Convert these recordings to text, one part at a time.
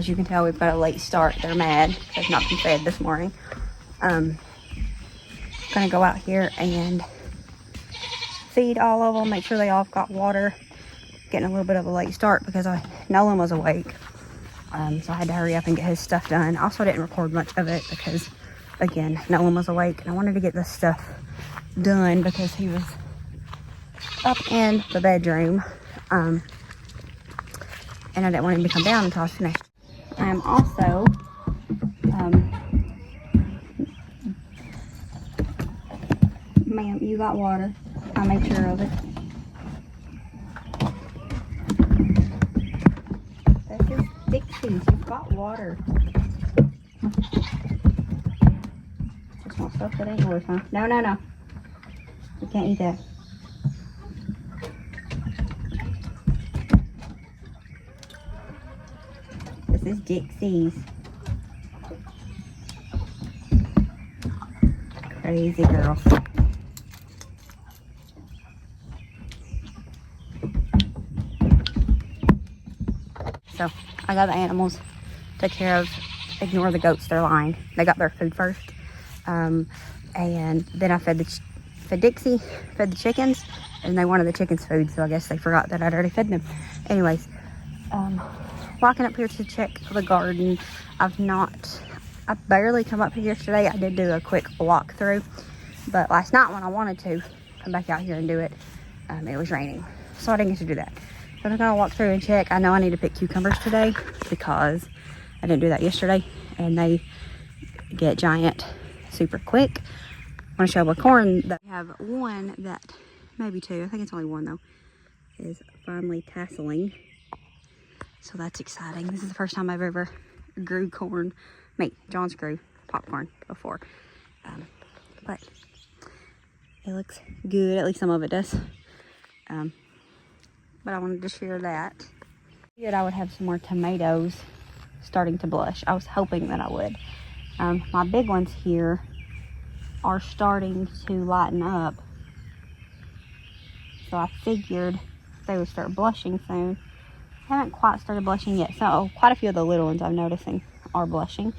as you can tell, we've got a late start. They're mad. They've not been fed this morning. Gonna go out here and feed all of them, make sure they all got water. Getting a little bit of a late start because Nolan was awake. So I had to hurry up and get his stuff done. Also, I didn't record much of it because, again, Nolan was awake. And I wanted to get this stuff done because he was up in the bedroom. And I didn't want him to come down until I was finished. I am also ma'am, you got water. I made sure of it. That's your Dixies. You've got water. Just want stuff that ain't yours, huh? No, no, no. You can't eat that. This is Dixies. Crazy girl. So I got the animals, took care of, ignore the goats, they're lying. They got their food first. And then I fed Dixie, fed the chickens, and they wanted the chickens food, so I guess they forgot that I'd already fed them. Anyways, walking up here to check the garden. I barely come up here today. I did do a quick walk through, but last night when I wanted to come back out here and do it, it was raining, so I didn't get to do that. But I'm gonna walk through and check. I know I need to pick cucumbers today because I didn't do that yesterday, and they get giant super quick. I'm gonna show my corn that I have one that, maybe two, I think it's only one though, is finally tasseling. So that's exciting. This is the first time I've ever grew corn. John's grew popcorn before. But it looks good, at least some of it does. But I wanted to share that. I would have some more tomatoes starting to blush. I was hoping that I would. My big ones here are starting to lighten up. So I figured they would start blushing soon. Haven't quite started blushing yet. So quite a few of the little ones I'm noticing are blushing.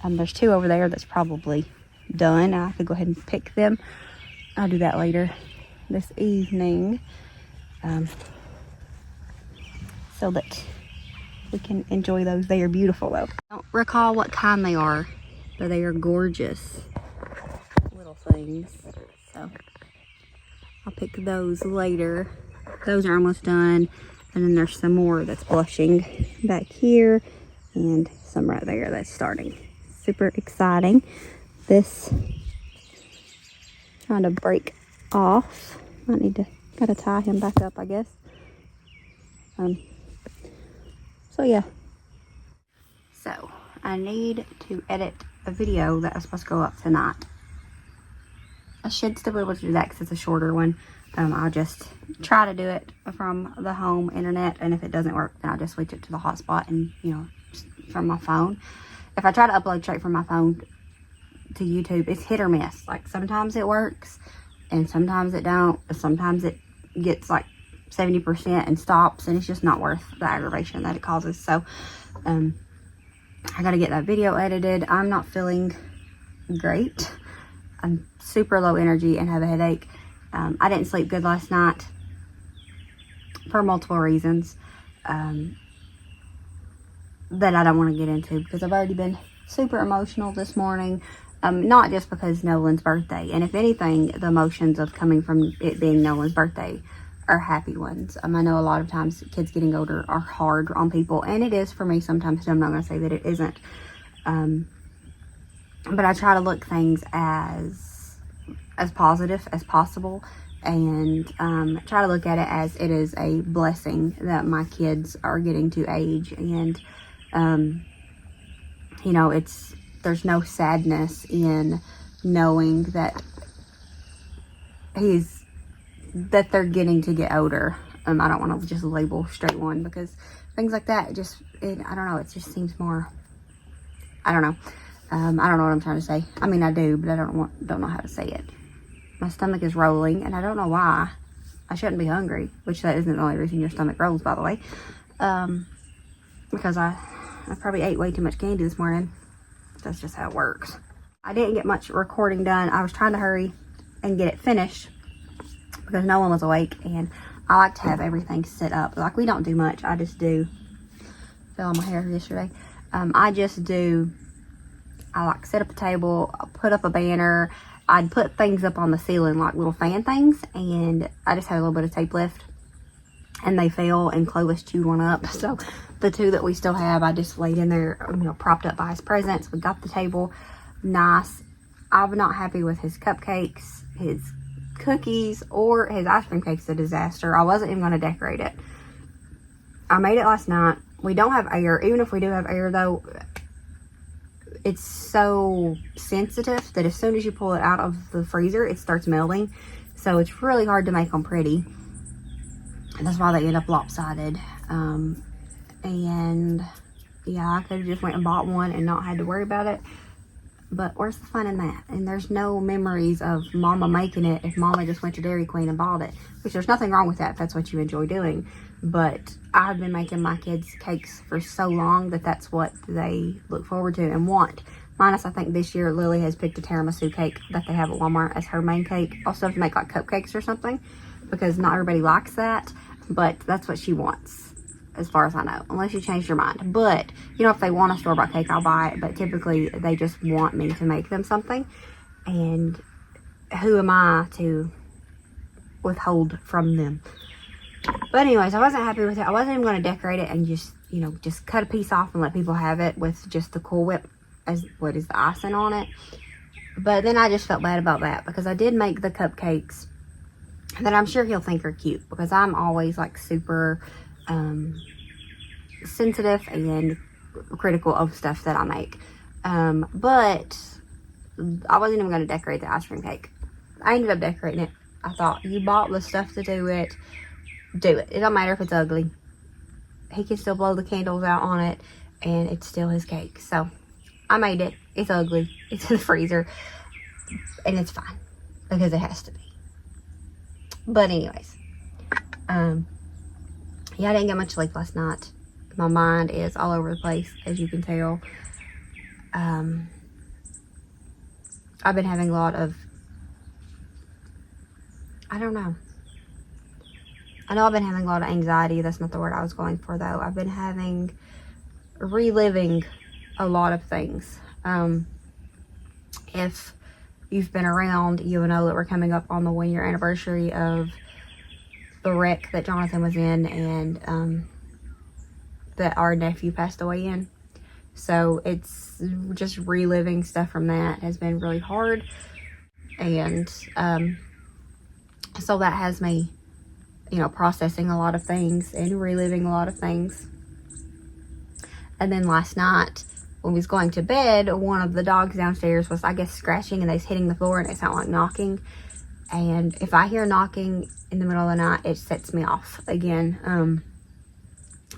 There's two over there that's probably done. I could go ahead and pick them. I'll do that later this evening. So that we can enjoy those. They are beautiful though. I don't recall what kind they are, but they are gorgeous little things. So I'll pick those later. Those are almost done. And then there's some more that's blushing back here and some right there that's starting. Super exciting. This trying to break off. Gotta tie him back up, I guess. So yeah. So I need to edit a video that was supposed to go up tonight. I should still be able to do that because it's a shorter one. I'll just try to do it from the home internet, and if it doesn't work, then I'll just switch it to the hotspot and, from my phone. If I try to upload straight from my phone to YouTube, it's hit or miss. Like, sometimes it works, and sometimes it don't. Sometimes it gets like 70% and stops, and it's just not worth the aggravation that it causes. So, I gotta get that video edited. I'm not feeling great. I'm super low energy and have a headache. I didn't sleep good last night for multiple reasons that I don't want to get into because I've already been super emotional this morning. Not just because Nolan's birthday, and if anything, the emotions of coming from it being Nolan's birthday are happy ones. I know a lot of times kids getting older are hard on people, and it is for me sometimes. I'm not going to say that it isn't. But I try to look things as positive as possible, and try to look at it as it is a blessing that my kids are getting to age, and there's no sadness in knowing that they're getting to get older. I don't want to just label straight one, because things like that, I don't know, it just seems more, I don't know. I don't know what I'm trying to say. I mean, I do, but I don't know how to say it. My stomach is rolling, and I don't know why. I shouldn't be hungry, which that isn't the only reason your stomach rolls, by the way. Because I I probably ate way too much candy this morning. That's just how it works. I didn't get much recording done. I was trying to hurry and get it finished because no one was awake, and I like to have everything set up. Like, we don't do much. I just do, fell on my hair yesterday. I like set up a table, put up a banner. I'd put things up on the ceiling, like little fan things, and I just had a little bit of tape left, and they fell, and Clovis chewed one up. So the two that we still have, I just laid in there, you know, propped up by his presents. We got the table nice. I'm not happy with his cupcakes, his cookies, or his ice cream cake's a disaster. I wasn't even going to decorate it. I made it last night. We don't have air. Even if we do have air, though, it's so sensitive that as soon as you pull it out of the freezer, it starts melting. So it's really hard to make them pretty. And that's why they end up lopsided. And yeah, I could have just went and bought one and not had to worry about it. But where's the fun in that? And there's no memories of Mama making it if Mama just went to Dairy Queen and bought it. Which, there's nothing wrong with that if that's what you enjoy doing. But I've been making my kids cakes for so long that that's what they look forward to and want. Minus, I think this year Lily has picked a tiramisu cake that they have at Walmart as her main cake. Also have to make like cupcakes or something, because not everybody likes that. But that's what she wants, as far as I know, unless you change your mind. But, you know, if they want a store-bought cake, I'll buy it. But typically, they just want me to make them something. And who am I to withhold from them? But anyways, I wasn't happy with it. I wasn't even going to decorate it and just, you know, just cut a piece off and let people have it with just the Cool Whip as what is the icing on it. But then I just felt bad about that, because I did make the cupcakes that I'm sure he'll think are cute, because I'm always like super sensitive and critical of stuff that I make. But I wasn't even going to decorate the ice cream cake. I ended up decorating it. I thought, you bought the stuff to do it, do it. It don't matter if it's ugly. He can still blow the candles out on it, and it's still his cake. So I made it. It's ugly. It's in the freezer, and it's fine because it has to be. But anyways, yeah, I didn't get much sleep last night. My mind is all over the place, as you can tell. I've been having a lot of, I don't know. I know I've been having a lot of anxiety. That's not the word I was going for, though. I've been reliving a lot of things. If you've been around, you'll know that we're coming up on the 1-year anniversary of the wreck that Jonathan was in, and that our nephew passed away in. So it's just reliving stuff from that has been really hard. And so that has me, you know, processing a lot of things and reliving a lot of things. And then last night, when we was going to bed, one of the dogs downstairs was, I guess, scratching, and they was hitting the floor, and it sounded like knocking. And if I hear knocking in the middle of the night, it sets me off again,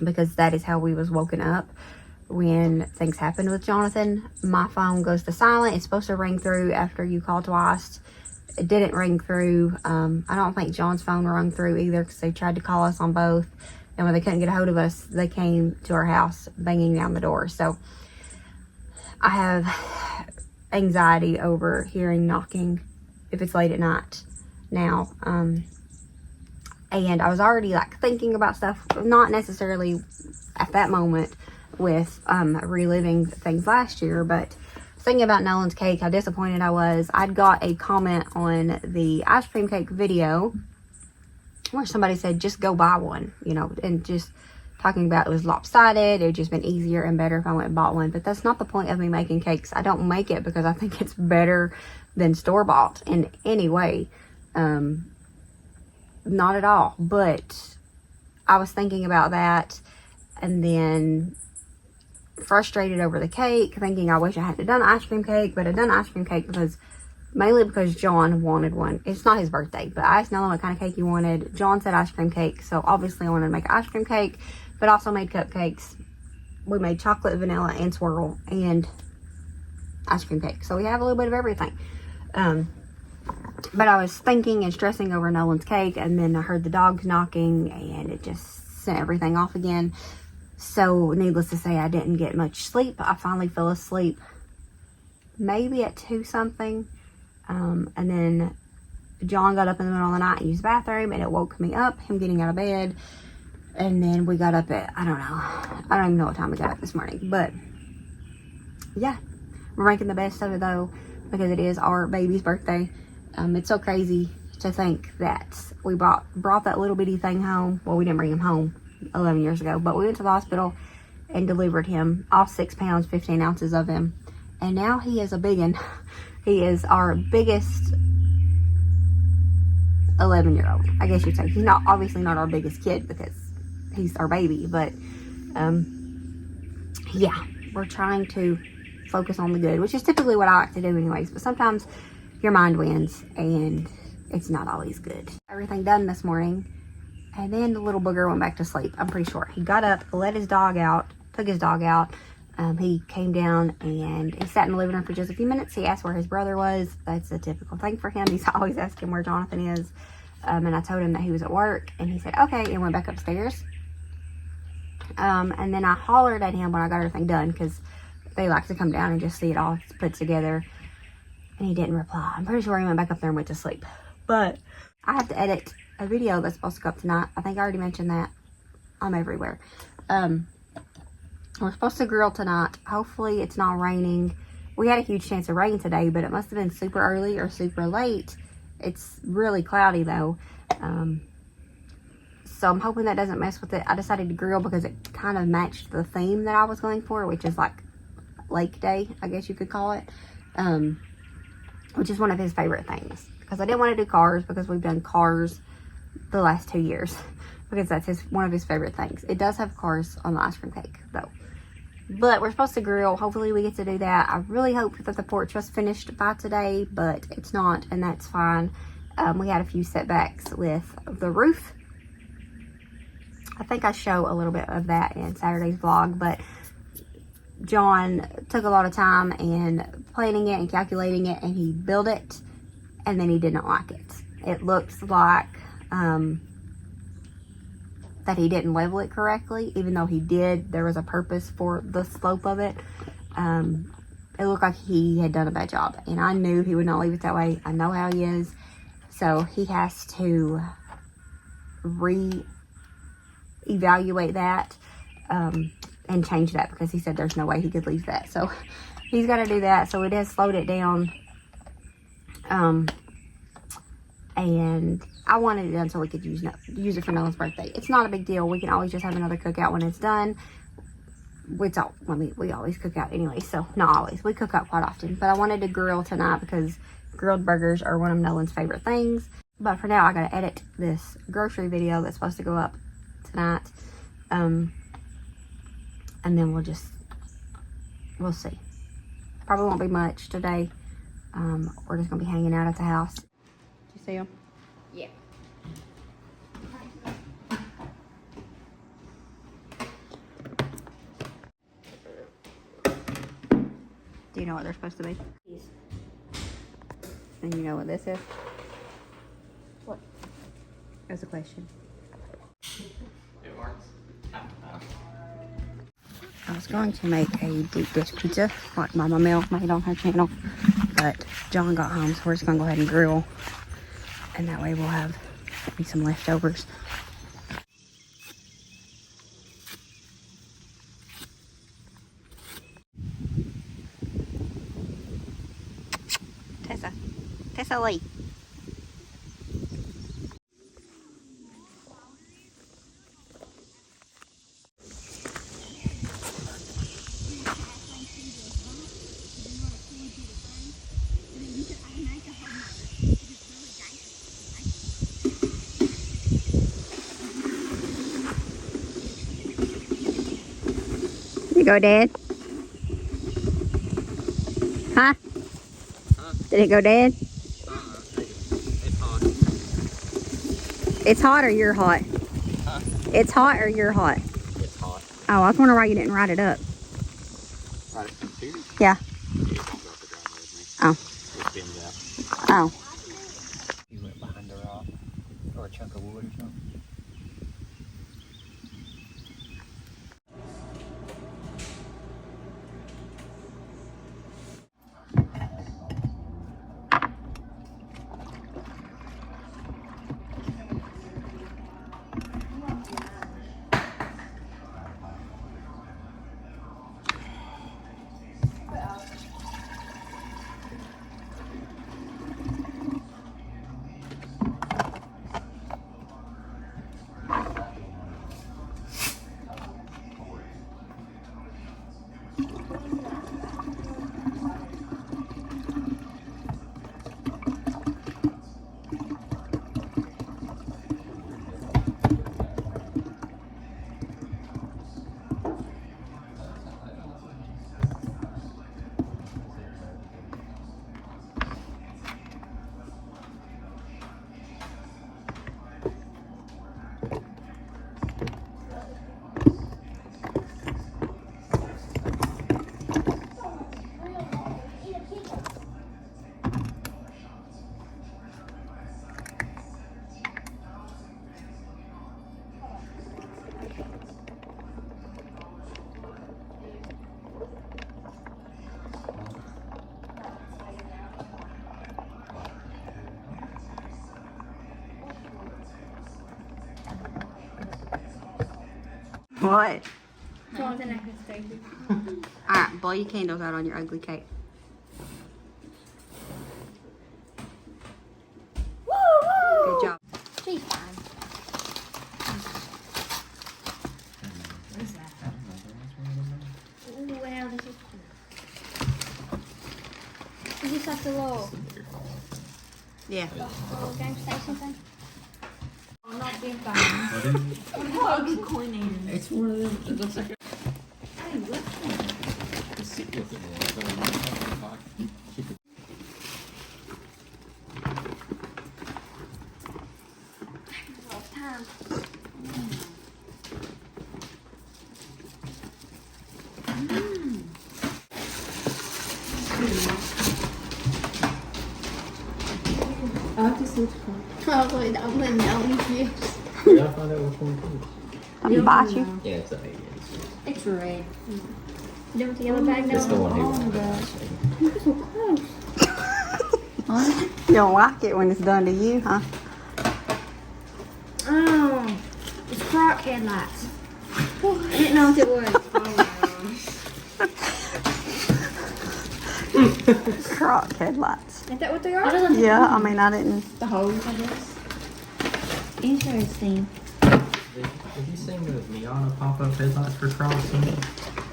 because that is how we was woken up when things happened with Jonathan. My phone goes to silent. It's supposed to ring through after you call twice. It didn't ring through. I don't think John's phone rung through either, because they tried to call us on both. And when they couldn't get a hold of us, they came to our house banging down the door. So I have anxiety over hearing knocking if it's late at night now. And I was already like thinking about stuff, not necessarily at that moment with reliving things last year, but thinking about Nolan's cake, how disappointed I was. I'd got a comment on the ice cream cake video where somebody said, just go buy one, you know, and just talking about it was lopsided. It would just been easier and better if I went and bought one. But that's not the point of me making cakes. I don't make it because I think it's better than store-bought in any way. Not at all. But I was thinking about that, and then frustrated over the cake, thinking I wish I hadn't done ice cream cake. But I done ice cream cake mainly because John wanted one. It's not his birthday, but I asked Nolan what kind of cake he wanted. John said ice cream cake, so obviously I wanted to make ice cream cake, but also made cupcakes. We made chocolate, vanilla, and swirl, and ice cream cake. So we have a little bit of everything. But I was thinking and stressing over Nolan's cake, and then I heard the dogs knocking, and it just sent everything off again. So needless to say, I didn't get much sleep. I finally fell asleep maybe at 2 something. And then John got up in the middle of the night and used the bathroom, and it woke me up, him getting out of bed. And then we got up at, I don't even know what time we got up this morning. But yeah, we're making the best of it though, because it is our baby's birthday. It's so crazy to think that we brought that little bitty thing home. Well, we didn't bring him home 11 years ago, but we went to the hospital and delivered him, all 6 pounds, 15 ounces of him. And now he is a biggin. He is our biggest 11-year-old, I guess you'd say. He's not, obviously not our biggest kid because he's our baby, but yeah, we're trying to focus on the good, which is typically what I like to do anyways, but sometimes your mind wins and it's not always good. Everything done this morning, and then the little booger went back to sleep. I'm pretty sure he got up, let his dog out, took his dog out. He came down and he sat in the living room for just a few minutes. He asked where his brother was. That's a typical thing for him. He's always asking where Jonathan is. And I told him that he was at work, and he said okay, and went back upstairs. And then I hollered at him when I got everything done, because they like to come down and just see it all put together, and he didn't reply. I'm pretty sure he went back up there and went to sleep. But I have to edit a video that's supposed to go up tonight. I think I already mentioned that. I'm everywhere. We're supposed to grill tonight. Hopefully it's not raining. We had a huge chance of rain today, but it must have been super early or super late. It's really cloudy though. So I'm hoping that doesn't mess with it. I decided to grill because it kind of matched the theme that I was going for, which is like lake day, I guess you could call it. Which is one of his favorite things. Because I didn't want to do cars, because we've done cars the last 2 years. Because that's one of his favorite things. It does have cars on the ice cream cake though. But we're supposed to grill. Hopefully we get to do that. I really hope that the porch was finished by today, but it's not, and that's fine. We had a few setbacks with the roof. I think I show a little bit of that in Saturday's vlog, but John took a lot of time in planning it and calculating it, and he built it, and then he did not like it. It looks like that he didn't level it correctly, even though he did. There was a purpose for the slope of it. It looked like he had done a bad job, and I knew he would not leave it that way. I know how he is, so he has to re-evaluate that and change that, because he said there's no way he could leave that. So he's got to do that. So it has slowed it down, and I wanted it done so we could use it for Nolan's birthday. It's not a big deal. We can always just have another cookout when it's done. We always cook out anyway, so not always. We cook out quite often. But I wanted to grill tonight because grilled burgers are one of Nolan's favorite things. But for now, I gotta edit this grocery video that's supposed to go up tonight. And then we'll see. Probably won't be much today. We're just gonna be hanging out at the house. Did you see them? Yeah. Do you know what they're supposed to be? Yes. And you know what this is? What? That's a question. It works. I was going to make a deep dish pizza like Mama Mel made on her channel, but John got home, so we're just gonna go ahead and grill, and that way we'll have maybe some leftovers. Tessa Lee. Did it go dead? Huh? Did it go dead? It's hot. It's hot or you're hot? Huh? It's hot or you're hot? It's hot. Oh, I was wondering why you didn't write it up. Right, computer? Yeah. Oh. It spins out. Oh. You went behind a rock or a chunk of wood or something. What? Something I can stay here. Alright, blow your candles out on your ugly cake. Good job. She's fine. What is that? Ooh, wow, this is cool. Is this like the little Yeah. game station thing? Oh, not being fine. What is it? Hug coordinator. It's one of them. It looks like a. Sit with it. Keep it. Time. Probably that one now. Did I find out which one it is? Something bite you? Yeah, it's a baby. It's red. You know what the yellow bag now? It's the one he wanted. You're so close. You don't like it when it's done to you, huh? Oh, it's crock headlights. I didn't know what it was. Crock headlights. Is that what they are? Yeah, I mean, I didn't. The hose, I guess. Interesting. Have you seen the neon pop-up headlights for crossing?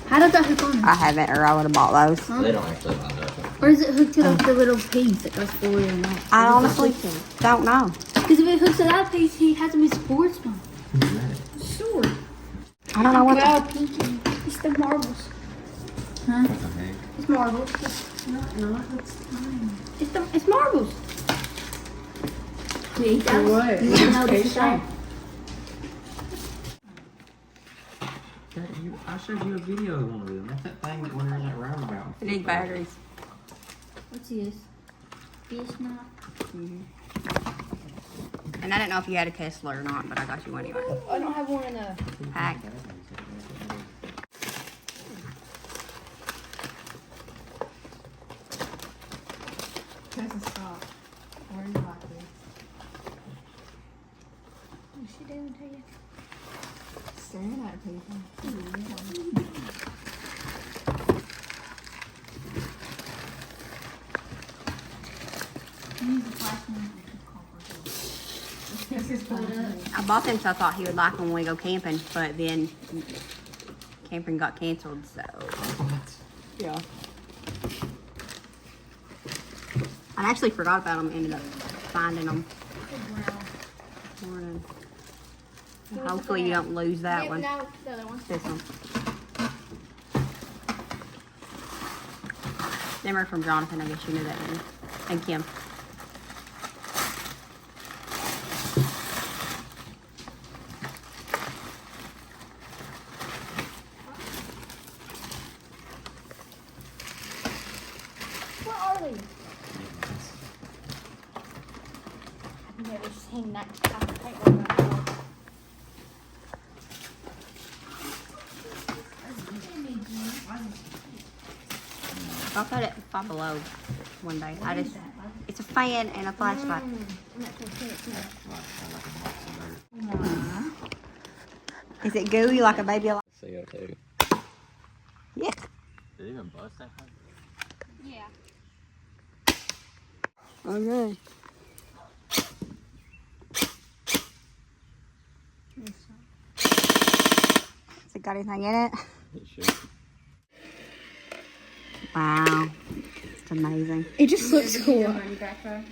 How does that hook on? I haven't, or I would have bought those. They don't actually line up. Or is it hooked to like the little piece that goes forward and back? I honestly don't know. Because if it hooks to that piece, he has to be sportsman. Who's that? Sure. I don't know what Well, the... pinky. It's the marbles. What the heck? It's marbles. It's it's marbles. You eat those? What? You want to know this thing? I showed you a video of one of them. That's that thing that went around that roundabout. I need batteries. What's this? Fish knot. And I didn't know if you had a Tesla or not, but I got you one anyway. I don't have one in a... Pack. Doesn't stop. Where are you like this? What's she doing to you? Staring at people. Use the plastic. This is fun. I bought them so I thought he would like them when we go camping, but then camping got canceled, so... Yeah. I actually forgot about them, ended up finding them. Morning. Hopefully you don't lose that one. No, the other one. This one. Them are from Jonathan, I guess you knew that, didn't you? And Kim. What are they? I've never seen that. I can't remember. I'll put it Five Below one day. It's a fan and a flashlight. Is it gooey like a baby? CO2. Yeah. Did it even bust that thing? Yeah. Okay. Has it got anything in it? It should. Wow. It's amazing. It just looks cool.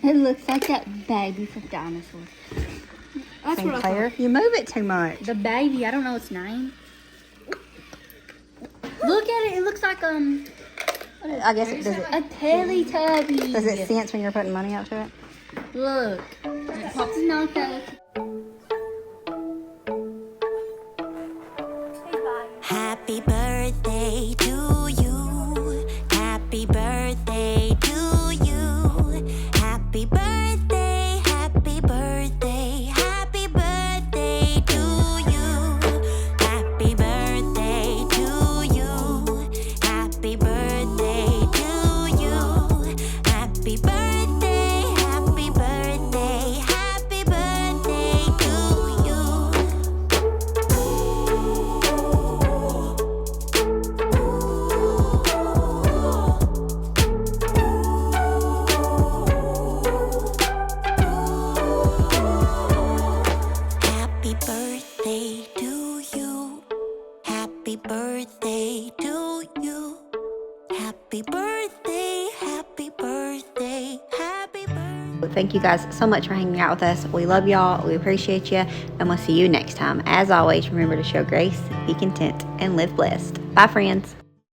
It looks like that baby from Dinosaur. That's what I Sinclair, thought. you move it too much. The baby, I don't know its name. Look at it. It looks like I guess it does. a Teletubby. Does it sense when you're putting money out to it? Look. It pops his nose out. Happy birthday to you. Happy birthday to you. Happy birthday, happy birthday, happy birthday to you. Happy birthday to you. Happy birthday to you. Happy birthday, happy birthday, happy birthday Happy birthday, happy birthday, happy birthday. Thank you guys so much for hanging out with us. We love y'all. We appreciate you. And we'll see you next time. As always, remember to show grace, be content, and live blessed. Bye, friends.